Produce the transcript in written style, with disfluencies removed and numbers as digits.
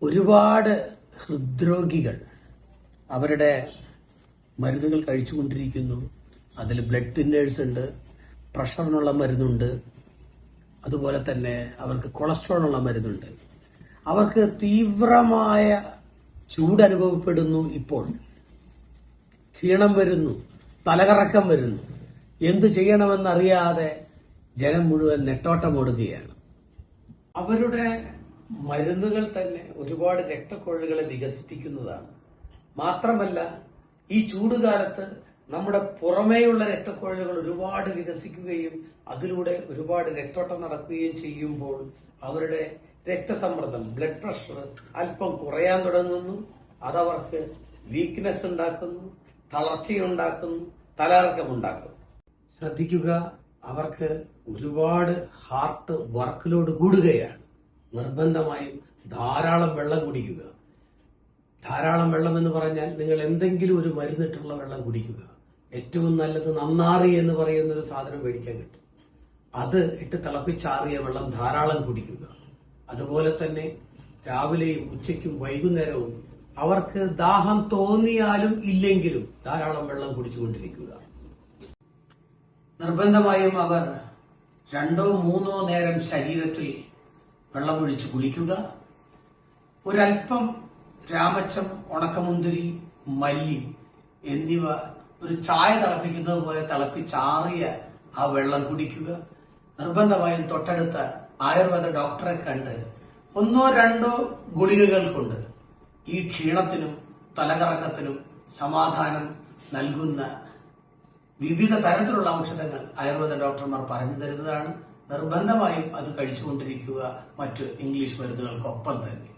ഒരുപാട് ഹൃദ്രോഗികൾ അവരുടെ മരുന്നുകൾ കഴിച്ചുകൊണ്ടിരിക്കുന്നു. അതിൽ ബ്ലഡ് തിന്നേഴ്സ് ഉണ്ട്, പ്രഷറിനുള്ള മരുന്നുണ്ട്, അതുപോലെ തന്നെ അവർക്ക് കൊളസ്ട്രോളിനുള്ള മരുന്നുണ്ട്. അവർക്ക് തീവ്രമായ ചൂട് അനുഭവപ്പെടുന്നു. ഇപ്പോൾ ക്ഷീണം വരുന്നു, തലകറക്കം വരുന്നു. എന്തു ചെയ്യണമെന്നറിയാതെ ജനം മുഴുവൻ നെട്ടോട്ടമോടുകയാണ്. അവരുടെ മരുന്നുകൾ തന്നെ ഒരുപാട് രക്തക്കൊഴലുകളെ വികസിപ്പിക്കുന്നതാണ്. മാത്രമല്ല, ഈ ചൂടുകാലത്ത് നമ്മുടെ പുറമേയുള്ള രക്തക്കൊഴലുകൾ ഒരുപാട് വികസിക്കുകയും അതിലൂടെ ഒരുപാട് രക്തോട്ടം നടക്കുകയും ചെയ്യുമ്പോൾ അവരുടെ രക്തസമ്മർദ്ദം, ബ്ലഡ് പ്രഷർ അല്പം കുറയാൻ തുടങ്ങുന്നു. അതവർക്ക് വീക്ക്നെസ് ഉണ്ടാക്കുന്നു, തളർച്ചയുണ്ടാക്കുന്നു, തലകറക്കമുണ്ടാക്കുന്നു. ശ്രദ്ധിക്കുക, അവർക്ക് ഒരുപാട് ഹാർട്ട് വർക്ക് ലോഡ് കൂടുകയാണ്. നിർബന്ധമായും ധാരാളം വെള്ളം കുടിക്കുക. ധാരാളം വെള്ളം എന്ന് പറഞ്ഞാൽ നിങ്ങൾ എന്തെങ്കിലും ഒരു മരുന്നിട്ടുള്ള വെള്ളം കുടിക്കുക. ഏറ്റവും നല്ലത് നന്നാറി എന്ന് പറയുന്ന ഒരു സാധനം മേടിക്കാൻ കിട്ടും. അത് ഇട്ട് തിളപ്പിച്ചാറിയ വെള്ളം ധാരാളം കുടിക്കുക. അതുപോലെ തന്നെ രാവിലെയും ഉച്ചയ്ക്കും വൈകുന്നേരവും അവർക്ക് ദാഹം തോന്നിയാലും ഇല്ലെങ്കിലും ധാരാളം വെള്ളം കുടിച്ചുകൊണ്ടിരിക്കുക. നിർബന്ധമായും അവർ 2-3 നേരം ശരീരത്തിൽ വെള്ളമൊഴിച്ച് കുളിക്കുക. ഒരൽപ്പം രാമച്ചം, ഉണക്കമുന്തിരി, മല്ലി എന്നിവ ഒരു ചായ തിളപ്പിക്കുന്നത് പോലെ തിളപ്പിച്ചാറിയ ആ വെള്ളം കുടിക്കുക. നിർബന്ധമായും തൊട്ടടുത്ത ആയുർവേദ ഡോക്ടറെ കണ്ട് 1-2 ഗുളികകൾ കൊണ്ട് ഈ ക്ഷീണത്തിനും തലകറക്കത്തിനും സമാധാനം നൽകുന്ന വിവിധ തരത്തിലുള്ള ഔഷധങ്ങൾ ആയുർവേദ ഡോക്ടർമാർ പറഞ്ഞു തരുന്നതാണ്. നിർബന്ധമായും അത് കഴിച്ചുകൊണ്ടിരിക്കുക, മറ്റ് ഇംഗ്ലീഷ് മരുന്നുകൾക്കൊപ്പം തന്നെ.